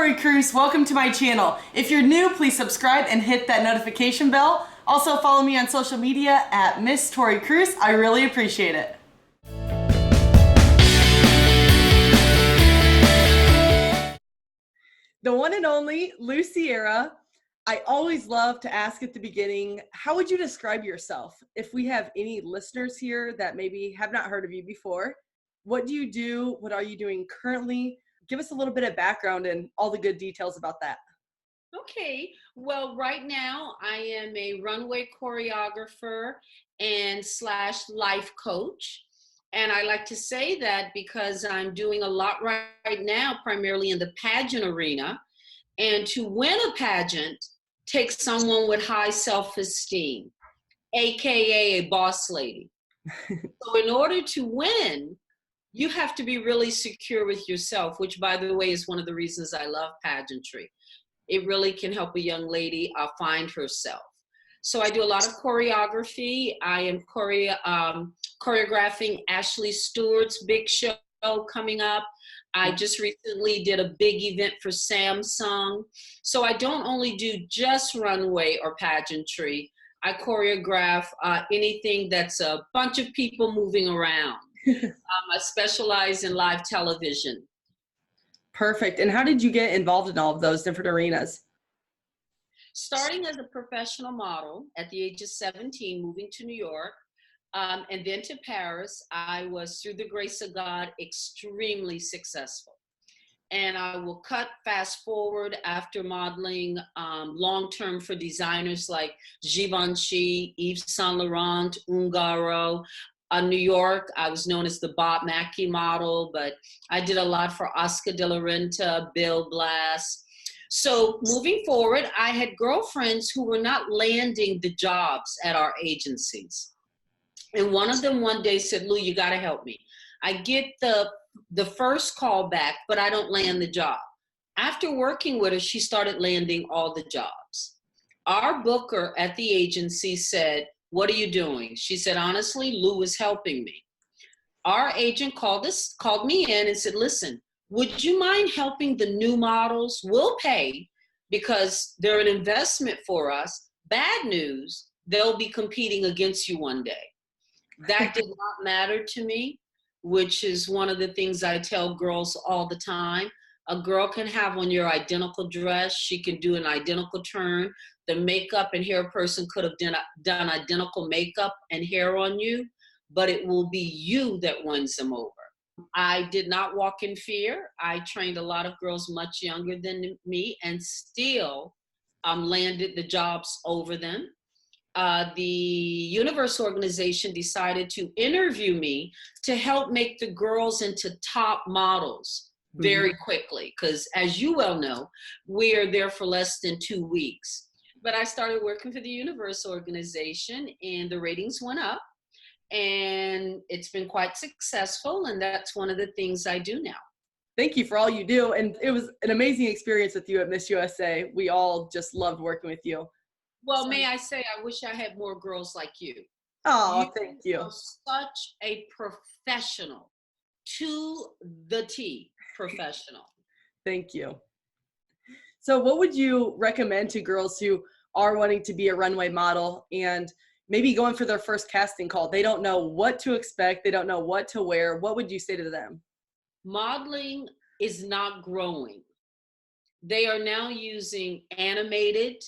Tori Kruse. Welcome to my channel. If you're new, please subscribe and hit that notification bell. Also follow me on social media at Miss Tori Kruse. I really appreciate it. The one and only Luciera. I always love to ask at the beginning, how would you describe yourself? If we have any listeners here that maybe have not heard of you before, what do you do? What are you doing currently? Give us a little bit of background and all the good details about that. Okay, well, right now I am a runway choreographer and slash life coach. And I like to say that because I'm doing a lot right now, primarily in the pageant arena. And to win a pageant takes someone with high self-esteem, AKA a boss lady. So in order to win, you have to be really secure with yourself, which, by the way, is one of the reasons I love pageantry. It really can help a young lady find herself. So I do a lot of choreography. I am choreographing Ashley Stewart's big show coming up. I just recently did a big event for Samsung. So I don't only do just runway or pageantry. I choreograph anything that's a bunch of people moving around. I specialize in live television. Perfect. And how did you get involved in all of those different arenas? Starting as a professional model at the age of 17, moving to New York, and then to Paris, I was, through the grace of God, extremely successful. And I will fast forward after modeling long-term for designers like Givenchy, Yves Saint Laurent, Ungaro. New York, I was known as the Bob Mackie model, but I did a lot for Oscar de la Renta, Bill Blass. So moving forward, I had girlfriends who were not landing the jobs at our agencies. And one of them one day said, Lou, you got to help me. I get the first call back, but I don't land the job. After working with her, she started landing all the jobs. Our booker at the agency said, what are you doing? She said, honestly, Lou is helping me. Our agent called me in and said, listen, would you mind helping the new models? We'll pay because they're an investment for us. Bad news, they'll be competing against you one day. That did not matter to me, which is one of the things I tell girls all the time. A girl can have on your identical dress. She can do an identical turn. The makeup and hair person could have done identical makeup and hair on you, but it will be you that wins them over. I did not walk in fear. I trained a lot of girls much younger than me and still landed the jobs over them. The Universe organization decided to interview me to help make the girls into top models very quickly, because as you well know, we are there for less than 2 weeks. But I started working for the Universe organization and the ratings went up and it's been quite successful, and that's one of the things I do now. Thank you for all you do. And it was an amazing experience with you at Miss USA. We all just loved working with you. Well, may I say, I wish I had more girls like you. Oh, thank you. Are such a professional, to the T professional. Thank you. So what would you recommend to girls who are wanting to be a runway model and maybe going for their first casting call? They don't know what to expect. They don't know what to wear. What would you say to them? Modeling is not growing. They are now using animated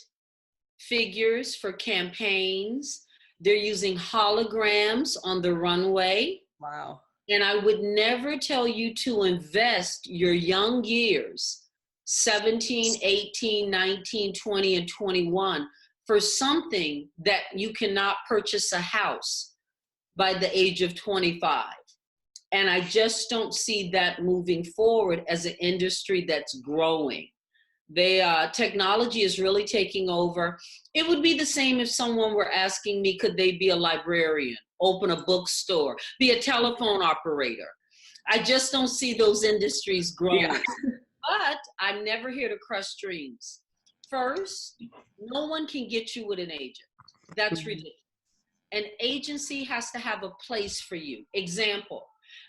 figures for campaigns. They're using holograms on the runway. Wow. And I would never tell you to invest your young years, 17, 18, 19, 20, and 21, for something that you cannot purchase a house by the age of 25. And I just don't see that moving forward as an industry that's growing. Technology is really taking over. It would be the same if someone were asking me, could they be a librarian, open a bookstore, be a telephone operator? I just don't see those industries growing. Yeah. But I'm never here to crush dreams. First, no one can get you with an agent. That's ridiculous. An agency has to have a place for you. Example,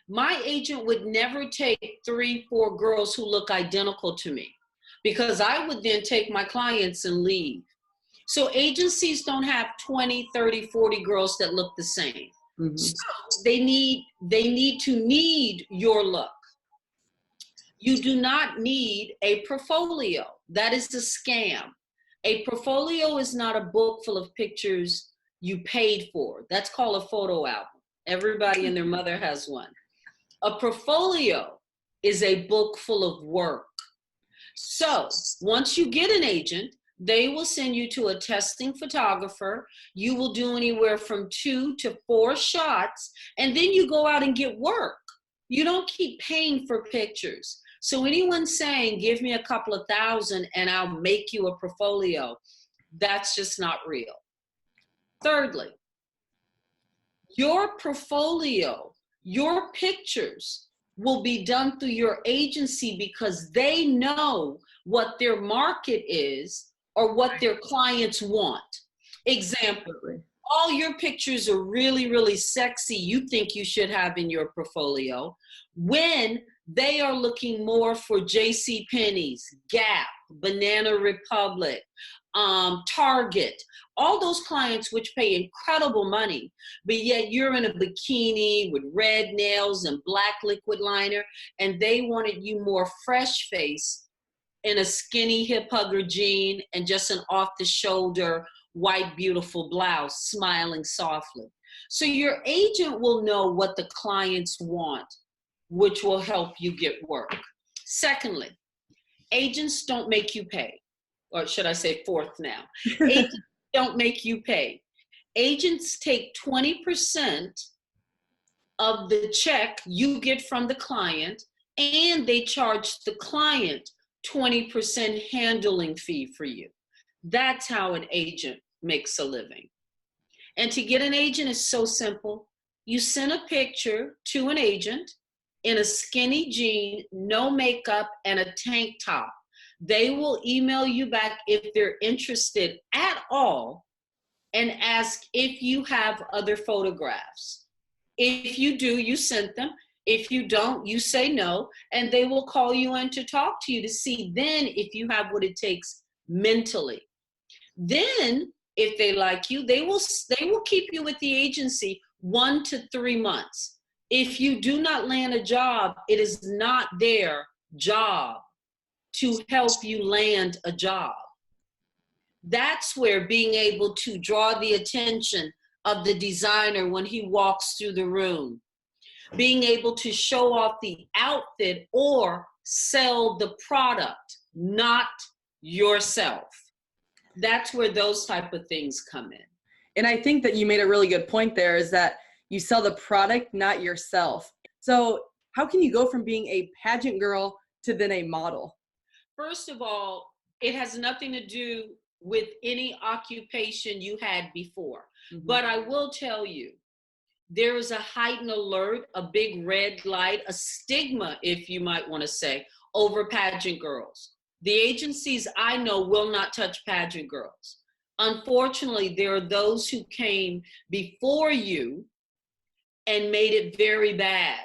my agent would never take 3, 4 girls who look identical to me. because I would then take my clients and leave. So agencies don't have 20, 30, 40 girls that look the same. Mm-hmm. So they need to need your look. You do not need a portfolio. That is a scam. A portfolio is not a book full of pictures you paid for. That's called a photo album. Everybody and their mother has one. A portfolio is a book full of work. So once you get an agent, they will send you to a testing photographer. You will do anywhere from 2 to 4 shots, and then you go out and get work. You don't keep paying for pictures. So anyone saying, give me a couple of thousand and I'll make you a portfolio, that's just not real. Thirdly, your portfolio, your pictures will be done through your agency because they know what their market is or what their clients want. Example, all your pictures are really, really sexy. You think you should have in your portfolio when they are looking more for JCPenney's, Gap, Banana Republic, Target, all those clients which pay incredible money, but yet you're in a bikini with red nails and black liquid liner, and they wanted you more fresh face in a skinny hip hugger jean and just an off the shoulder white beautiful blouse, smiling softly. So your agent will know what the clients want, which will help you get work. Secondly, agents don't make you pay. Or should I say fourth now? Agents don't make you pay. Agents take 20% of the check you get from the client, and they charge the client 20% handling fee for you. That's how an agent makes a living. And to get an agent is so simple. You send a picture to an agent in a skinny jean, no makeup, and a tank top. They will email you back if they're interested at all and ask if you have other photographs. If you do, you send them. If you don't, you say no, and they will call you in to talk to you to see then if you have what it takes mentally. Then, if they like you, they will keep you with the agency 1 to 3 months. If you do not land a job, it is not their job to help you land a job. That's where being able to draw the attention of the designer when he walks through the room, being able to show off the outfit or sell the product, not yourself. That's where those type of things come in. And I think that you made a really good point there, is that you sell the product, not yourself. So how can you go from being a pageant girl to then a model? First of all, it has nothing to do with any occupation you had before. Mm-hmm. But I will tell you, there is a heightened alert, a big red light, a stigma, if you might want to say, over pageant girls. The agencies I know will not touch pageant girls. Unfortunately, there are those who came before you and made it very bad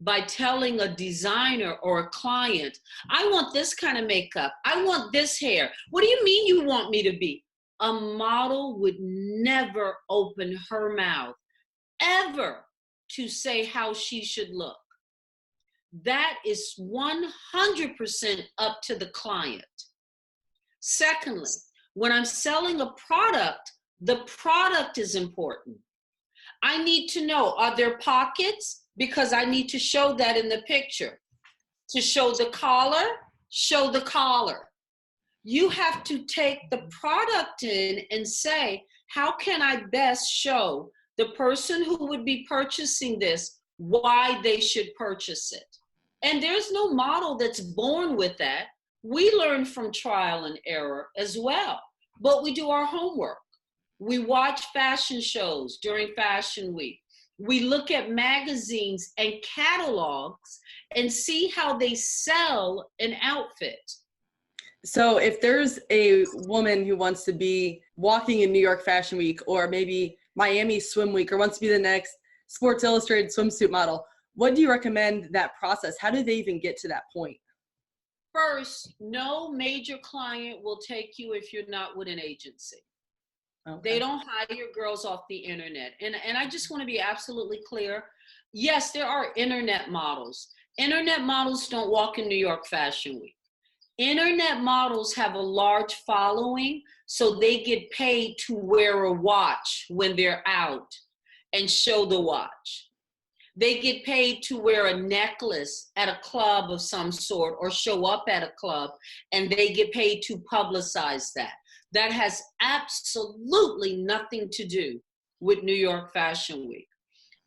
by telling a designer or a client, I want this kind of makeup. I want this hair. What do you mean you want me to be? A model would never open her mouth ever to say how she should look. That is 100% up to the client. Secondly, when I'm selling a product, the product is important. I need to know, are there pockets? Because I need to show that in the picture. To show the collar, show the collar. You have to take the product in and say, how can I best show the person who would be purchasing this why they should purchase it? And there's no model that's born with that. We learn from trial and error as well, but we do our homework. We watch fashion shows during Fashion Week. We look at magazines and catalogs and see how they sell an outfit. So if there's a woman who wants to be walking in New York Fashion Week, or maybe Miami Swim Week, or wants to be the next Sports Illustrated swimsuit model, what do you recommend that process? How do they even get to that point? First, no major client will take you if you're not with an agency. Okay. They don't hire girls off the internet. And I just want to be absolutely clear. Yes, there are internet models. Internet models don't walk in New York Fashion Week. Internet models have a large following, so they get paid to wear a watch when they're out and show the watch. They get paid to wear a necklace at a club of some sort or show up at a club, and they get paid to publicize that. That has absolutely nothing to do with New York Fashion Week.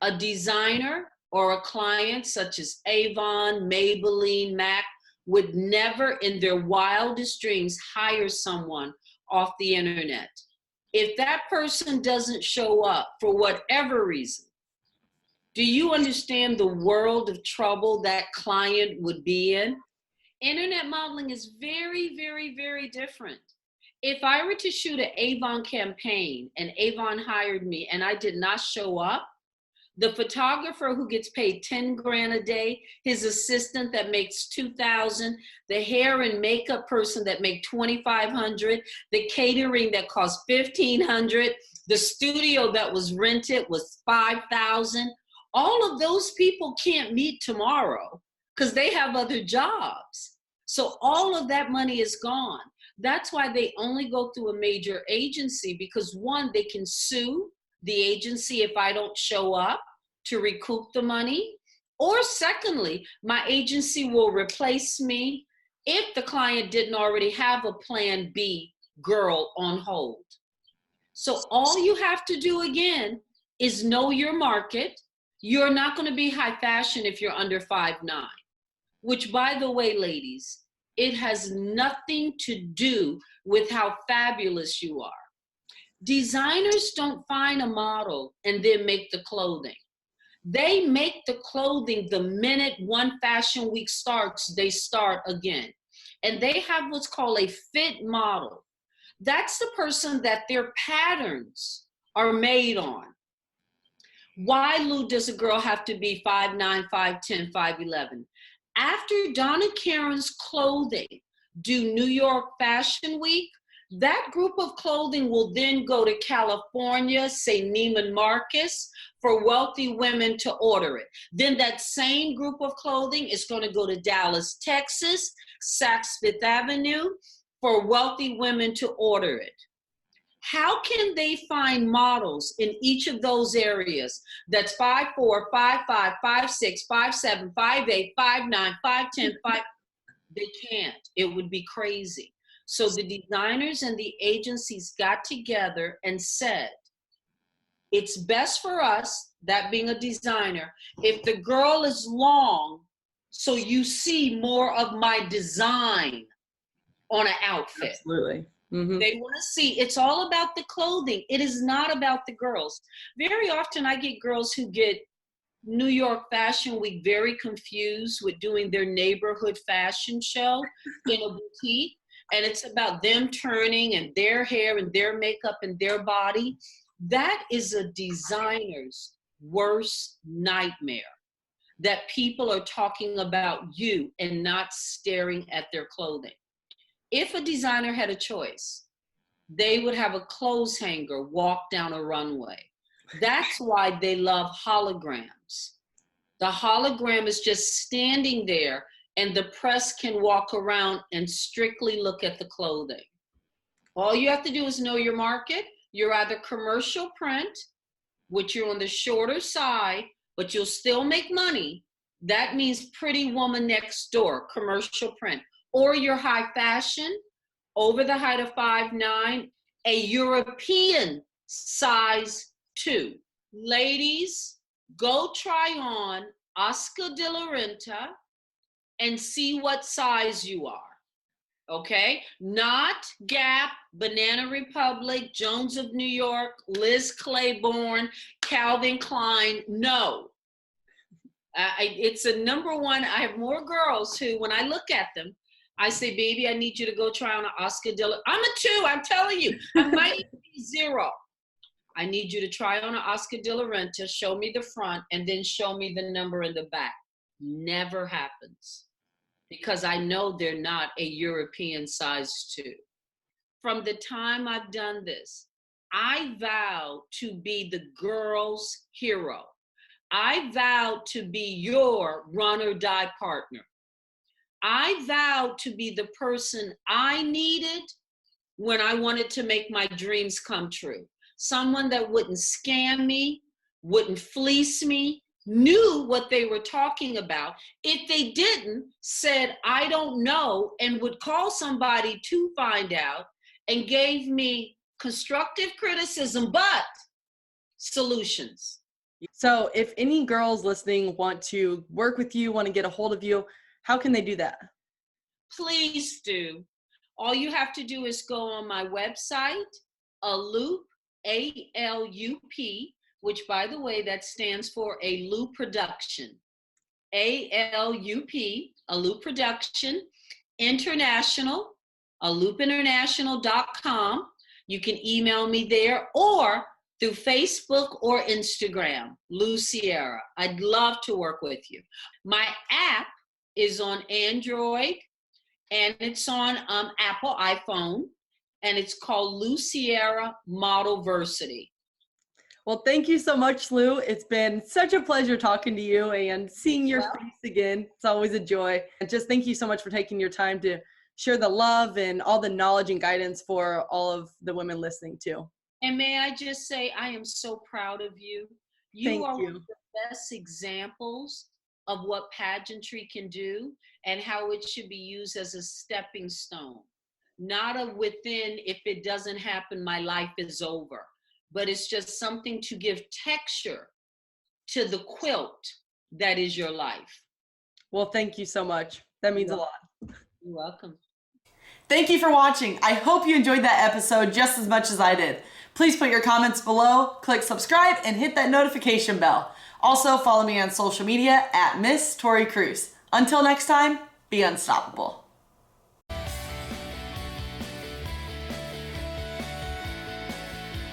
A designer or a client such as Avon, Maybelline, MAC would never in their wildest dreams hire someone off the internet. If that person doesn't show up for whatever reason, do you understand the world of trouble that client would be in? Internet modeling is very, very, very different. If I were to shoot an Avon campaign and Avon hired me and I did not show up, the photographer who gets paid 10 grand a day, his assistant that makes 2,000, the hair and makeup person that make 2,500, the catering that costs 1,500, the studio that was rented was 5,000. All of those people can't meet tomorrow because they have other jobs. So all of that money is gone. That's why they only go through a major agency, because one, they can sue the agency if I don't show up to recoup the money. Or secondly, my agency will replace me if the client didn't already have a plan B girl on hold. So all you have to do again is know your market. You're not going to be high fashion if you're under 5'9", which, by the way, ladies, it has nothing to do with how fabulous you are. Designers don't find a model and then make the clothing. They make the clothing the minute one fashion week starts, they start again. And they have what's called a fit model. That's the person that their patterns are made on. Why, Lou, does a girl have to be 5'9", 5'10", 5'11"? After Donna Karen's clothing do New York Fashion Week, that group of clothing will then go to California, say Neiman Marcus, for wealthy women to order it. Then that same group of clothing is going to go to Dallas, Texas, Saks Fifth Avenue, for wealthy women to order it. How can they find models in each of those areas that's 5'4", 5'5", 5'6", 5'7", 5'8", 5'9", 5'10", 5... They can't. It would be crazy. So the designers and the agencies got together and said, it's best for us, that being a designer, if the girl is long, so you see more of my design on an outfit. Absolutely. Mm-hmm. They want to see, it's all about the clothing. It is not about the girls. Very often I get girls who get New York Fashion Week very confused with doing their neighborhood fashion show in a boutique. And it's about them turning and their hair and their makeup and their body. That is a designer's worst nightmare, that people are talking about you and not staring at their clothing. If a designer had a choice, they would have a clothes hanger walk down a runway. That's why they love holograms. The hologram is just standing there and the press can walk around and strictly look at the clothing. All you have to do is know your market. You're either commercial print, which you're on the shorter side, but you'll still make money. That means Pretty Woman Next Door, commercial print. Or you're high fashion, over the height of 5'9", a European size 2. Ladies, go try on Oscar de la Renta and see what size you are, okay? Not Gap, Banana Republic, Jones of New York, Liz Claiborne, Calvin Klein, no. It's a number one. I have more girls who, when I look at them, I say, baby, I need you to go try on an Oscar de la Renta. I'm a 2, I'm telling you. I might be 0. I need you to try on an Oscar de la Renta, show me the front, and then show me the number in the back. Never happens. because I know they're not a European size 2. From the time I've done this, I vow to be the girl's hero. I vow to be your run or die partner. I vowed to be the person I needed when I wanted to make my dreams come true. Someone that wouldn't scam me, wouldn't fleece me, knew what they were talking about. If they didn't, said, I don't know, and would call somebody to find out, and gave me constructive criticism, but solutions. So if any girls listening want to work with you, want to get a hold of you, how can they do that? Please do. All you have to do is go on my website, Alup, A-L-U-P, which, by the way, that stands for a Loop Production. A-L-U-P, Alup Production, International, alupinternational.com. You can email me there, or through Facebook or Instagram, Lou Sierra. I'd love to work with you. My app is on Android, and it's on Apple iPhone, and it's called Lou Sierra Modelversity. Well, thank you so much, Lou. It's been such a pleasure talking to you and seeing your face again. It's always a joy. And just thank you so much for taking your time to share the love and all the knowledge and guidance for all of the women listening too. And may I just say, I am so proud of you. You are one of the best examples of what pageantry can do and how it should be used as a stepping stone. Not a within, if it doesn't happen, my life is over. But it's just something to give texture to the quilt that is your life. Well, thank you so much. That means a lot. You're welcome. Thank you for watching. I hope you enjoyed that episode just as much as I did. Please put your comments below, click subscribe, and hit that notification bell. Also, follow me on social media at Miss Tori Kruse. Until next time, be unstoppable.